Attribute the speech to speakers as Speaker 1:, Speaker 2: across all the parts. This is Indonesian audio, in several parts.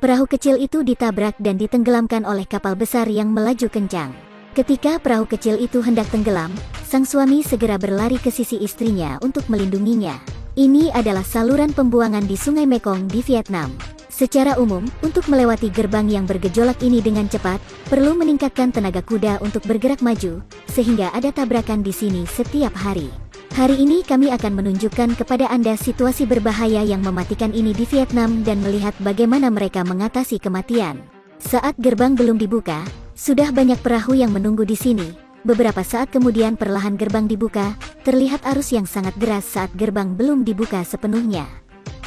Speaker 1: Perahu kecil itu ditabrak dan ditenggelamkan oleh kapal besar yang melaju kencang. Ketika perahu kecil itu hendak tenggelam, sang suami segera berlari ke sisi istrinya untuk melindunginya. Ini adalah saluran pembuangan di Sungai Mekong di Vietnam. Secara umum, untuk melewati gerbang yang bergejolak ini dengan cepat, perlu meningkatkan tenaga kuda untuk bergerak maju, sehingga ada tabrakan di sini setiap hari. Hari ini kami akan menunjukkan kepada Anda situasi berbahaya yang mematikan ini di Vietnam dan melihat bagaimana mereka mengatasi kematian. Saat gerbang belum dibuka, sudah banyak perahu yang menunggu di sini. Beberapa saat kemudian perlahan gerbang dibuka, terlihat arus yang sangat deras saat gerbang belum dibuka sepenuhnya.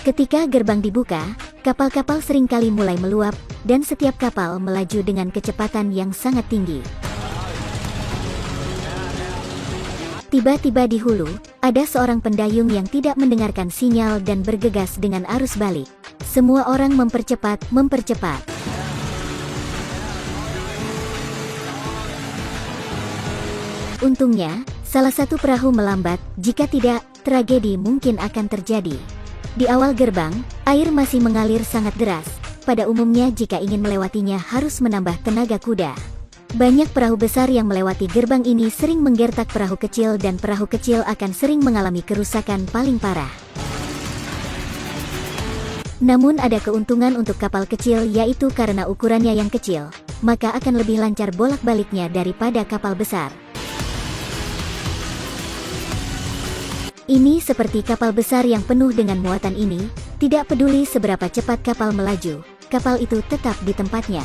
Speaker 1: Ketika gerbang dibuka, kapal-kapal seringkali mulai meluap, dan setiap kapal melaju dengan kecepatan yang sangat tinggi. Tiba-tiba di hulu, ada seorang pendayung yang tidak mendengarkan sinyal dan bergegas dengan arus balik. Semua orang mempercepat. Untungnya, salah satu perahu melambat, jika tidak, tragedi mungkin akan terjadi. Di awal gerbang, air masih mengalir sangat deras. Pada umumnya jika ingin melewatinya harus menambah tenaga kuda. Banyak perahu besar yang melewati gerbang ini sering menggertak perahu kecil dan perahu kecil akan sering mengalami kerusakan paling parah. Namun ada keuntungan untuk kapal kecil yaitu karena ukurannya yang kecil, maka akan lebih lancar bolak-baliknya daripada kapal besar. Ini seperti kapal besar yang penuh dengan muatan ini, tidak peduli seberapa cepat kapal melaju, kapal itu tetap di tempatnya.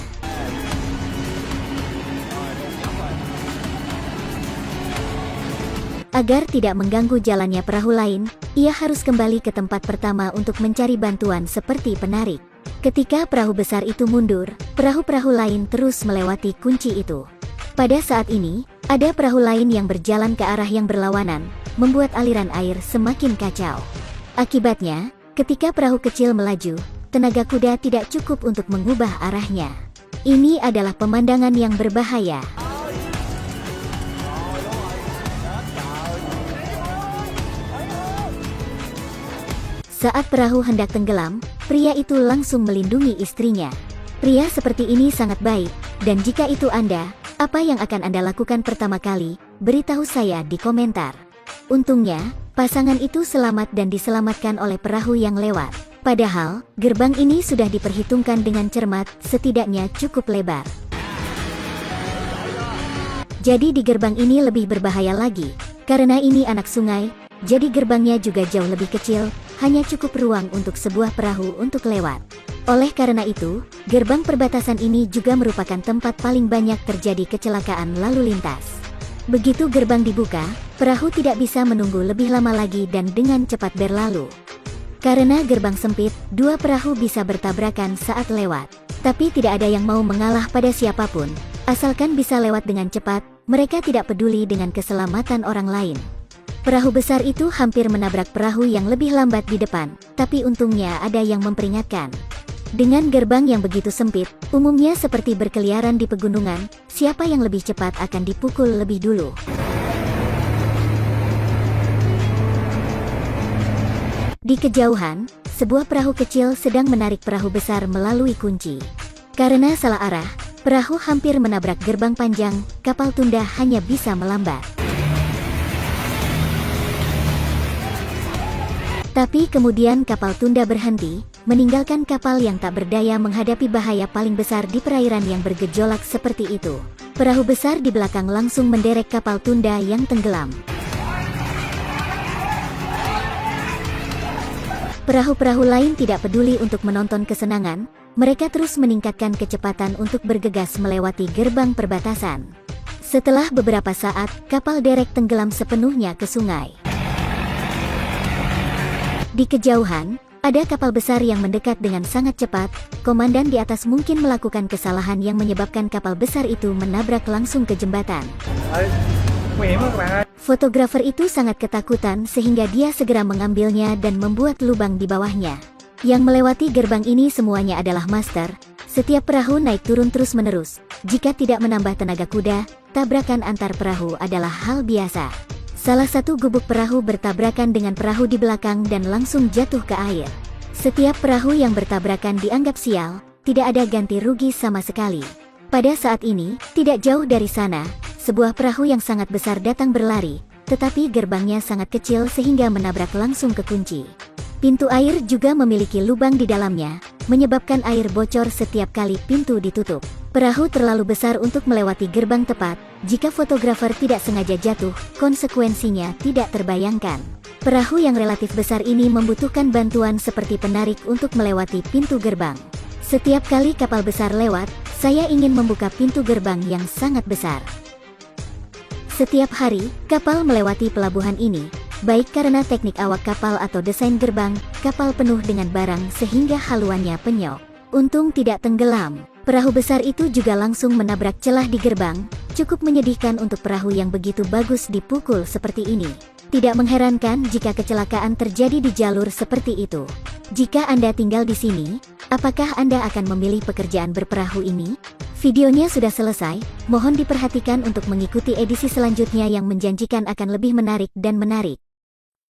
Speaker 1: Agar tidak mengganggu jalannya perahu lain, ia harus kembali ke tempat pertama untuk mencari bantuan seperti penarik. Ketika perahu besar itu mundur, perahu-perahu lain terus melewati kunci itu. Pada saat ini, ada perahu lain yang berjalan ke arah yang berlawanan, membuat aliran air semakin kacau. Akibatnya, ketika perahu kecil melaju, tenaga kuda tidak cukup untuk mengubah arahnya. Ini adalah pemandangan yang berbahaya. Saat perahu hendak tenggelam, pria itu langsung melindungi istrinya. Pria seperti ini sangat baik, dan jika itu Anda, apa yang akan Anda lakukan pertama kali? Beritahu saya di komentar. Untungnya, pasangan itu selamat dan diselamatkan oleh perahu yang lewat. Padahal, gerbang ini sudah diperhitungkan dengan cermat, setidaknya cukup lebar. Jadi di gerbang ini lebih berbahaya lagi, karena ini anak sungai, jadi gerbangnya juga jauh lebih kecil, hanya cukup ruang untuk sebuah perahu untuk lewat. Oleh karena itu, gerbang perbatasan ini juga merupakan tempat paling banyak terjadi kecelakaan lalu lintas. Begitu gerbang dibuka, perahu tidak bisa menunggu lebih lama lagi dan dengan cepat berlalu. Karena gerbang sempit, dua perahu bisa bertabrakan saat lewat. Tapi tidak ada yang mau mengalah pada siapapun. Asalkan bisa lewat dengan cepat, mereka tidak peduli dengan keselamatan orang lain. Perahu besar itu hampir menabrak perahu yang lebih lambat di depan, tapi untungnya ada yang memperingatkan. Dengan gerbang yang begitu sempit, umumnya seperti berkeliaran di pegunungan, siapa yang lebih cepat akan dipukul lebih dulu. Di kejauhan, sebuah perahu kecil sedang menarik perahu besar melalui kunci. Karena salah arah, perahu hampir menabrak gerbang panjang, kapal tunda hanya bisa melambat. Tapi kemudian kapal tunda berhenti, meninggalkan kapal yang tak berdaya menghadapi bahaya paling besar di perairan yang bergejolak seperti itu. Perahu besar di belakang langsung menderek kapal tunda yang tenggelam. Perahu-perahu lain tidak peduli untuk menonton kesenangan, mereka terus meningkatkan kecepatan untuk bergegas melewati gerbang perbatasan. Setelah beberapa saat, kapal derek tenggelam sepenuhnya ke sungai. Di kejauhan, ada kapal besar yang mendekat dengan sangat cepat. Komandan di atas mungkin melakukan kesalahan yang menyebabkan kapal besar itu menabrak langsung ke jembatan. Fotografer itu sangat ketakutan sehingga dia segera mengambilnya dan membuat lubang di bawahnya. Yang melewati gerbang ini semuanya adalah master. Setiap perahu naik turun terus-menerus. Jika tidak menambah tenaga kuda, tabrakan antar perahu adalah hal biasa. Salah satu gubuk perahu bertabrakan dengan perahu di belakang dan langsung jatuh ke air. Setiap perahu yang bertabrakan dianggap sial, tidak ada ganti rugi sama sekali. Pada saat ini, tidak jauh dari sana, sebuah perahu yang sangat besar datang berlari, tetapi gerbangnya sangat kecil sehingga menabrak langsung ke kunci. Pintu air juga memiliki lubang di dalamnya, menyebabkan air bocor setiap kali pintu ditutup. Perahu terlalu besar untuk melewati gerbang tepat, jika fotografer tidak sengaja jatuh, konsekuensinya tidak terbayangkan. Perahu yang relatif besar ini membutuhkan bantuan seperti penarik untuk melewati pintu gerbang. Setiap kali kapal besar lewat, saya ingin membuka pintu gerbang yang sangat besar. Setiap hari, kapal melewati pelabuhan ini, baik karena teknik awak kapal atau desain gerbang, kapal penuh dengan barang sehingga haluannya penyok. Untung tidak tenggelam. Perahu besar itu juga langsung menabrak celah di gerbang, cukup menyedihkan untuk perahu yang begitu bagus dipukul seperti ini. Tidak mengherankan jika kecelakaan terjadi di jalur seperti itu. Jika Anda tinggal di sini, apakah Anda akan memilih pekerjaan berperahu ini? Videonya sudah selesai, mohon diperhatikan untuk mengikuti edisi selanjutnya yang menjanjikan akan lebih menarik dan menarik.